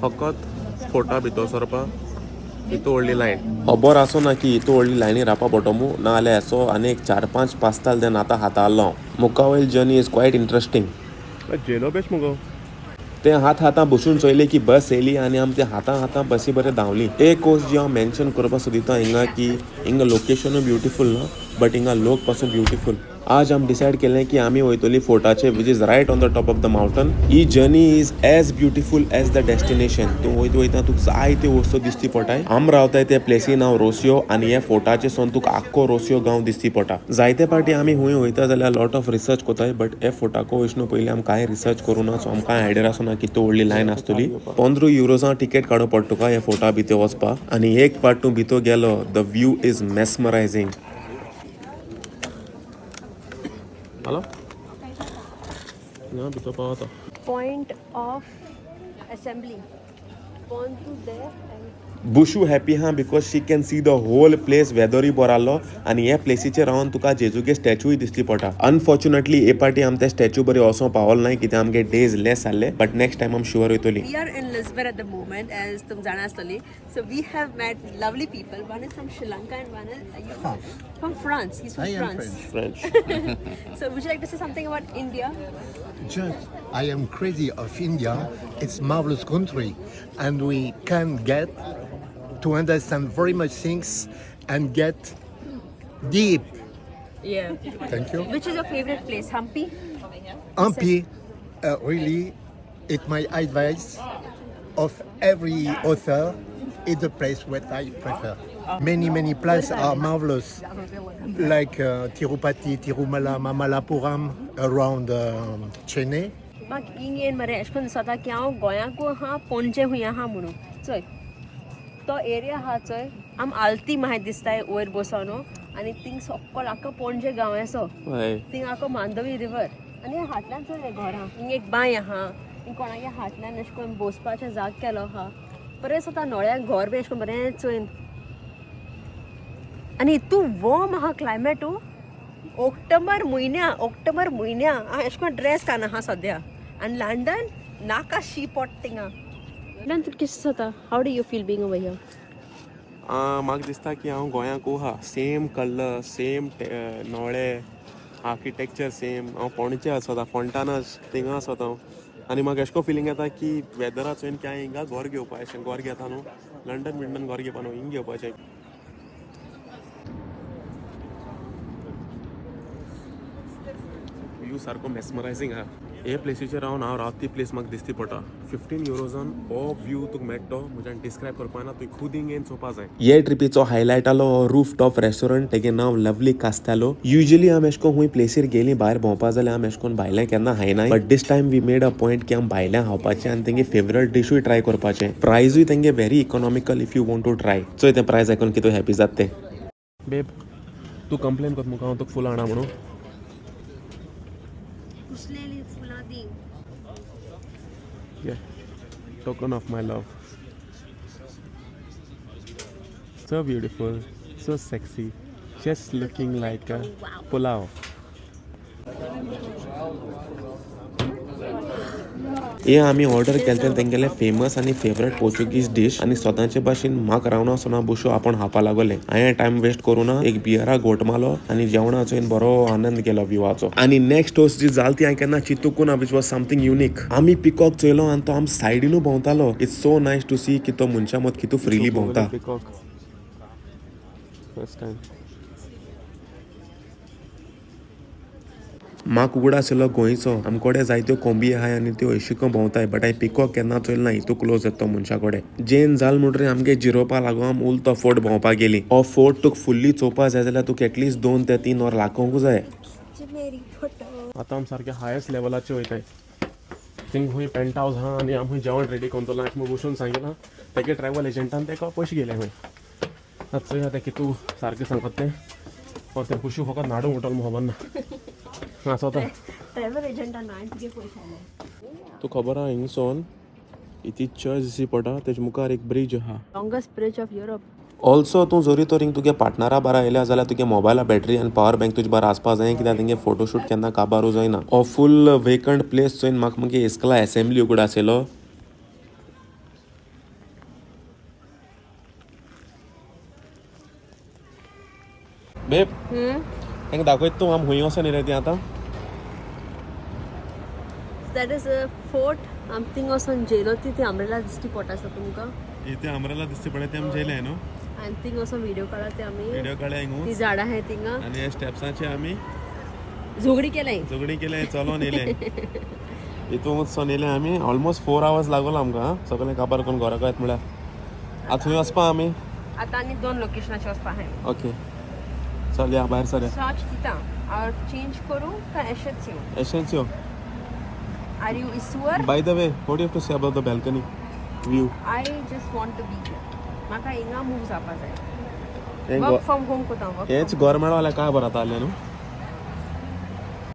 फकत फोटा भितर सरपा इतू व्हडली लायन खबर आसो ना की इतू व्हडली लायनी रावपा पडटमू ना जाल्यार असो आनी एक 4-5 पास्ताल देन आतां हाताळ्ळो मुका वयल जर्नी इज क्वायट इंटरेस्टिंग जेलो बेश मुगो ते हातां बसून चोयले की बस येयली आनी आमी ते हातां बसी बरें धांवली एक गोश्ट जी हांव मेन्शन करपा सोदिता हिंगा की हिंगा लोकेशनूय ब्युटिफूल ना बट हिंगा लोक पासून ब्युटिफूल आज आमी डिसायड केलें की आमी वयतली फोर्टाचे which is right on the top of the mountain ही journey is as beautiful as the destination तूं वयता तुका जायत्यो वस्तू दिसती पडटाय आमी रावताय ते प्लेसी नांव रोसियो आनी हे फोर्टाचे सोन तुका आख्खो रोसियो गांव दिसती पडटा जायते पाटी आमी हूंय वयता जाल्यार लॉट ऑफ रिसर्च कोताय बट हे फोर्टाको वचनू पयलीं आमी कांय रिसर्च करूना सो आमकां आयडिया आसना कितू व्हडली लायन आसतली 15 युरोजां टिकेट काडूं पडटा तुका हे फोर्टा भितर वचपाक आनी एक पाट तूं भितर गेलो द व्यू इज मेस्मरायझींग हॅलो ना भितर पावता Point of assembly. Gone to there and बुशू हॅपी हा because she can see the whole place वेदरूय बरो आहलो आनी हे प्लेसीचेर रावन तुका जेजूगे स्टॅच्यूय दिसती पडटा अनफॉर्च्युनेटली हे पाटी आमी ते स्टॅच्यू बरें वचों पावल नाय कित्याक आमगे डेज लेस जाल्ले बट नेक्स्ट टायम आमी sure वयतली we are in Lisbon at the moment, as tum jana asli. So we have met lovely people. One is from Sri Lanka and one is from France. He's from France. French So would you like to say something about India? Just, I am crazy of India. It's marvelous country, and we can get to understand very much things and get deep. Yeah. Thank you. Which is your favorite place? Hampi? Ampi, really, it's my advice of every author. It's the place what I prefer. Many places are marvelous, like Tirupati, Tirumala, Mamallapuram, around Chennai. Mag ingin mare ashkon sota ki हांव गोंयाको हा पणजे हुया हा म्हणून चोय तो area हा चोय आम आलती माहिती दिसताय वयर बसोनो आनी थिंग सक्कल आख्खो पणजे गांव असो थिंग आख्खो मांडवी रिवर आनी हाटल्यान चोय घरां हिंग एक बांय आहा हिंग कोणागे हाटल्यान अशें करून बसपाचें जाग केलो आहा बरें स्वता नोळ्याक घर बी अशें करून बरें चोयन आनी इतू वॉर्म आहा क्लायमेटू ऑक्टोबर म्हयन्या हांव अशें करून ड्रेस घालना आहा सद्या आनी लंडन नाका शी पडटा थिंगा लंडन तुका कितें जाता how do you feel being over here म्हाका दिसता की हांव गोंयाक हा सेम कलर सेम नोळे आर्किटेक्चर सेम हांव पणजे आसता फोंटानच थिंगा आसता हांव आनी म्हाका अशें फिलींग येता की वेदरा चोयन की हांवें हिंगा घर घेवपा अशें घर घेता न्हू लंडन घर घेवपा न्हू हिंग घेवपाचें व्यू सारको मेस्मरायझींग आहा हे प्लेसीचेर रावन हांव रावता ती प्लेस म्हाका दिसती पडटा 15 युरोजान हो व्यू तुका मेळटो म्हज्यान डिस्क्रायब करपा ना तुवें खुद हिंग येवन चोवपा जाय हे ट्रिपीचो हायलायट आलो रूफ टॉप रेस्टॉरंट तेगे नांव लवली कास्तालो युजली आमी अशें करून प्लेसीर गेली भायर भोंवपा जाल्यार आमी अशें करून भायलें केन्ना खायनाय but this time we made a point की आमी भायलें खावपाचें आनी तेंगे फेवरेट डिशूय ट्राय करपाचें प्रायजूय तेंगे very economical if you want to try चोय तें प्रायस आयकून कितू हॅपी जाता तें बेब तूं कंप्लेन कर मुका हांव तुका फुलां हाडा म्हणून कुसलेली फुलां दी Yeah, token of my love. So beautiful, so sexy, just looking like a pulao. हे आमी ऑर्डर केलें तेंगेले फेमस आनी फेवरेट पोर्चुगीज डिश आनी स्वताचे भाशेन म्हाका रावना सोना बुशो आपण खावपा लागले हांवें टायम वेस्ट करूना एक बियरा घोट मारलो आनी जेवणाचो बरो आनंद केलो विवाचो आनी नेक्स्ट होस्ट जी जाल ती हांवें केन्ना चिंतूंक ना विच वॉज समथींग युनीक आमी पिकॉक चोयलो आनी तो आमी सायडीनू भोंवतालो it's so nice to see की तो मनशा मत कितू फ्रीली भोंवता फर्स्ट टायम म्हाका उगड आशिल्लो गोंयचो आमचे कडेन जायत्यो कोंबी आहाय आनी त्यो अशिको भोंवताय बट हांवें पिकॉक केन्ना चोयलो ना इतू क्लोज येता तो मनशा कडेन जेन जाल म्हणटरी आमगे जिरोवपा लागून आमी उल तो फोर्ट भोंवपा गेली हो फोर्ट तुका फुल्ली चोवपा जाय जाल्यार तुका एटलीस्ट 2 ते 3 वर लागोंक जाय आतां आमी सारके हायस्ट लेवलाचे वयताय थिंग खूंय पेंट हावस आहा आनी आमी जेवण रेडी करून दवरलां आमी बसून सांगितलां तेगे ट्रॅव्हल एजंटान तेका पयशे गेले खंय आतां चोया तें कितू सारकें सांगत तें और तें पुशू फकत नाडू उठल खबर ना ट्रॅव्हल एजंटान हांवें तुगे पयशे आले तू खबर आहा हिंगसोन इती चर्च दिसती पडटा तेजे मुखार एक ब्रिज आहा longest bridge of Europe also तूं जोरी तोरींग तुगे पार्टनरा बारा येयल्या जाल्यार तुगे मोबायला बॅटरी आनी पावर बँक तुजे बारा आसपा जाय कित्याक तेंगे फोटोशूट केन्ना काबारू जायना हो फूल वेकंट प्लेस चोयन म्हाका मुगे इस्कला असेंब्ली उगड आसलो बेब तेंका दाखयत तूं आम हुंय वोसोन येयलें तें आतां दॅट इज अ फोर्ट आम थिंग वचून जेलो ती अम्ब्रेला दिश्टी पडटा तुमकां इथे अमराला दिसते पडे ते आम जेले न्हू आनी थिंग वचून व्हिडिओ काडला ते आमी व्हिडिओ काडल्या ती हिंगूच झाडां आहाय थिंगा आनी हे स्टेप्साचे आमी झोगडी केलाय झगडी केले चलोन येयले हितून वचून येयले आमी ऑलमोस्ट 4 hours लागलो आमकां सगळें काबार करून घरा येत म्हळ्यार आतां थंय वचपा आमी आतां आनी 2 लोकेशनाचे वचपा आहाय ओके चल या भायर सर सर्च दिता और चेंज करूं काय अशेंच येवं एशेंच यो आर यू इसवर by the way what you have to say about the balcony view I just want to be म्हाका हिंगा मूव जावपा जाय हें वर्क फ्रॉम होम कोता हेच गोरमेंट वाल्या काय बरं आतां आल्या न्हू